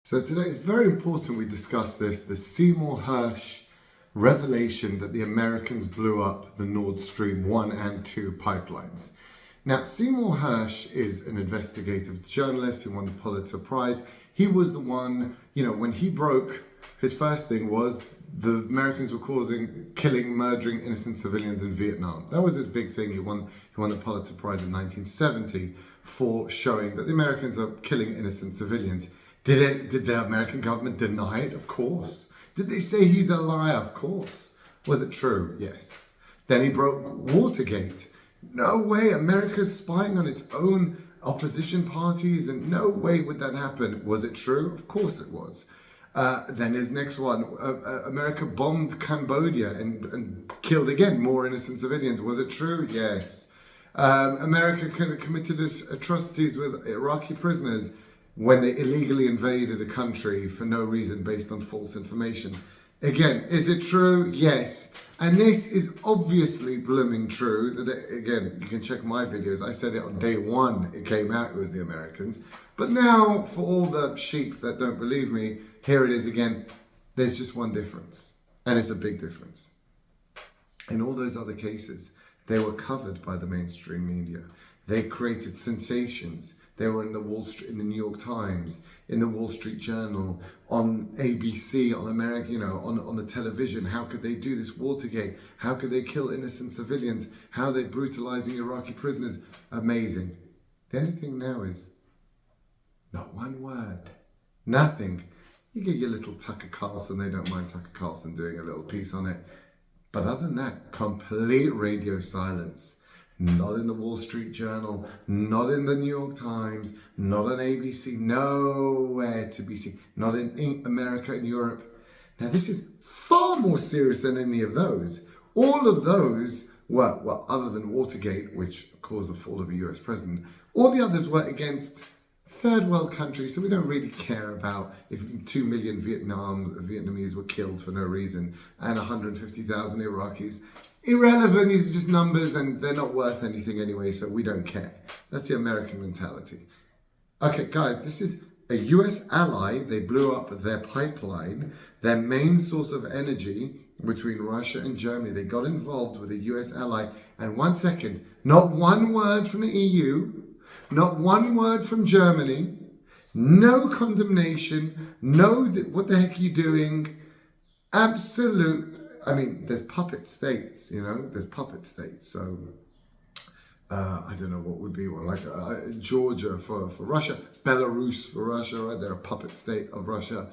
So today it's very important we discuss this, the Seymour Hersh revelation that the Americans blew up the Nordstream 1 and 2 pipelines. Now, Seymour Hersh is an investigative journalist who won the Pulitzer Prize. He was the one, when he broke, his first thing was the Americans were killing, murdering innocent civilians in Vietnam. That was his big thing. He won the Pulitzer Prize in 1970 for showing that the Americans are killing innocent civilians. Did the American government deny it? Of course. Did they say he's a liar? Of course. Was it true? Yes. Then he broke Watergate. No way, America's spying on its own opposition parties, and no way would that happen. Was it true? Of course it was. Then his next one, America bombed Cambodia and killed again more innocent civilians. Was it true? Yes. America committed atrocities with Iraqi prisoners when they illegally invaded a country for no reason based on false information. Again, is it true? Yes. And this is obviously blooming true. Again, you can check my videos. I said it on day one. It came out, it was the Americans. But now, for all the sheep that don't believe me, here it is again. There's just one difference. And it's a big difference. In all those other cases, they were covered by the mainstream media. They created sensations. They were in the New York Times, in the Wall Street Journal, on ABC, on America, on the television. How could they do this? Watergate. How could they kill innocent civilians? How are they brutalizing Iraqi prisoners? Amazing. The only thing now is not one word, nothing. You get your little Tucker Carlson. They don't mind Tucker Carlson doing a little piece on it. But other than that, complete radio silence. Not in the Wall Street Journal, not in the New York Times, not on ABC, nowhere to be seen. Not in America and Europe. Now this is far more serious than any of those. All of those were, well, other than Watergate, which caused the fall of a US president, all the others were against third world countries, so we don't really care about if 2 million Vietnamese were killed for no reason and 150,000 Iraqis. Irrelevant, these are just numbers and they're not worth anything anyway, so we don't care. That's the American mentality. Okay, guys, this is a US ally. They blew up their pipeline, their main source of energy between Russia and Germany. They got involved with a US ally, and 1 second, not one word from the EU, not one word from Germany, no condemnation, no, what the heck are you doing? Absolute. I mean, there's puppet states, there's puppet states. So, I don't know what would be one, like Georgia for Russia, Belarus for Russia, right? They're a puppet state of Russia.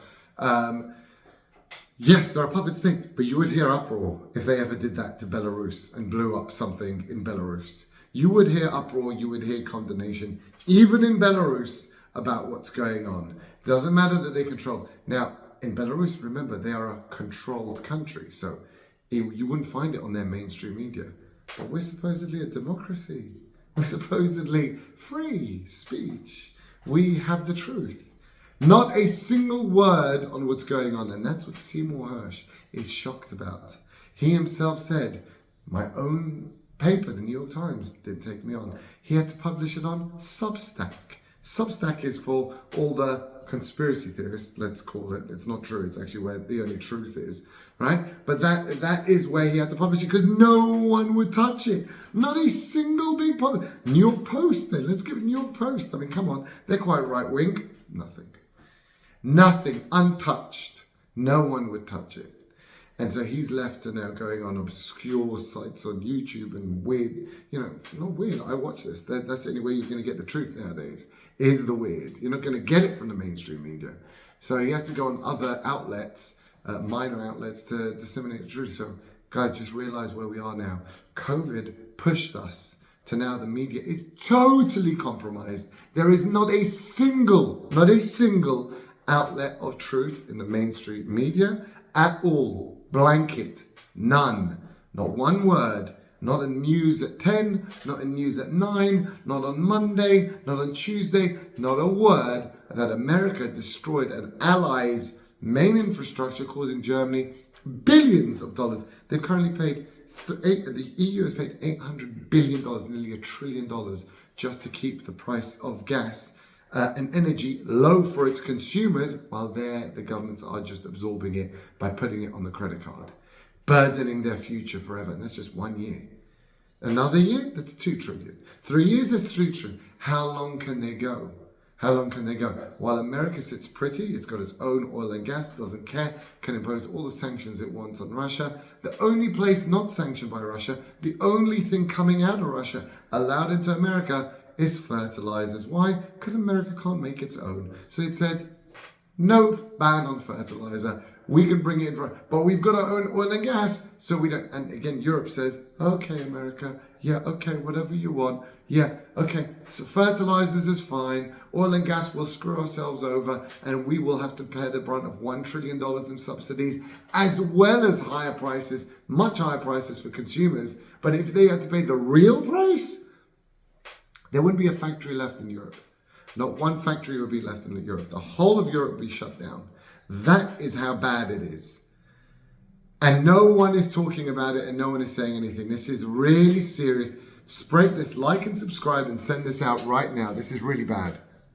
Yes, they're a puppet state, but you would hear uproar if they ever did that to Belarus and blew up something in Belarus. You would hear uproar, you would hear condemnation, even in Belarus, about what's going on. Doesn't matter that they control. Now, in Belarus, remember, they are a controlled country, so you wouldn't find it on their mainstream media. But we're supposedly a democracy. We're supposedly free speech. We have the truth. Not a single word on what's going on, and that's what Seymour Hersh is shocked about. He himself said, my own paper, the New York Times, didn't take me on. He had to publish it on Substack. Substack is for all the conspiracy theorists, let's call it. It's not true. It's actually where the only truth is, right? But that is where he had to publish it because no one would touch it. Not a single big public. New York Post then. Let's give it New York Post. I mean, come on. They're quite right-wing. Nothing. Nothing. Untouched. No one would touch it. And so he's left to now going on obscure sites on YouTube and weird, not weird, I watch this. That's the only way you're going to get the truth nowadays, is the weird. You're not going to get it from the mainstream media. So he has to go on other outlets, minor outlets, to disseminate the truth. So guys, just realize where we are now. COVID pushed us to now the media is totally compromised. There is not a single outlet of truth in the mainstream media at all. Blanket. None. Not one word. Not in news at 10, not in news at 9, not on Monday, not on Tuesday, not a word that America destroyed an ally's main infrastructure, causing Germany billions of dollars. They've currently paid, the EU has paid $800 billion, nearly $1 trillion, just to keep the price of gas and energy low for its consumers, while the governments are just absorbing it by putting it on the credit card, burdening their future forever. And that's just 1 year. Another year, that's 2 trillion. 3 years, that's 3 trillion. How long can they go? How long can they go? While America sits pretty, it's got its own oil and gas, doesn't care, can impose all the sanctions it wants on Russia. The only place not sanctioned by Russia, the only thing coming out of Russia allowed into America is fertilizers. Why? Because America can't make its own. So it said, no ban on fertilizer. We can bring it in, but we've got our own oil and gas, so we don't. And again, Europe says, okay, America, yeah, okay, whatever you want, yeah, okay, so fertilizers is fine, oil and gas, we'll screw ourselves over, and we will have to pay the brunt of $1 trillion in subsidies, as well as higher prices, much higher prices for consumers. But if they had to pay the real price, there wouldn't be a factory left in Europe. Not one factory would be left in Europe. The whole of Europe would be shut down. That is how bad it is. And no one is talking about it and no one is saying anything. This is really serious. Spread this, like and subscribe and send this out right now. This is really bad.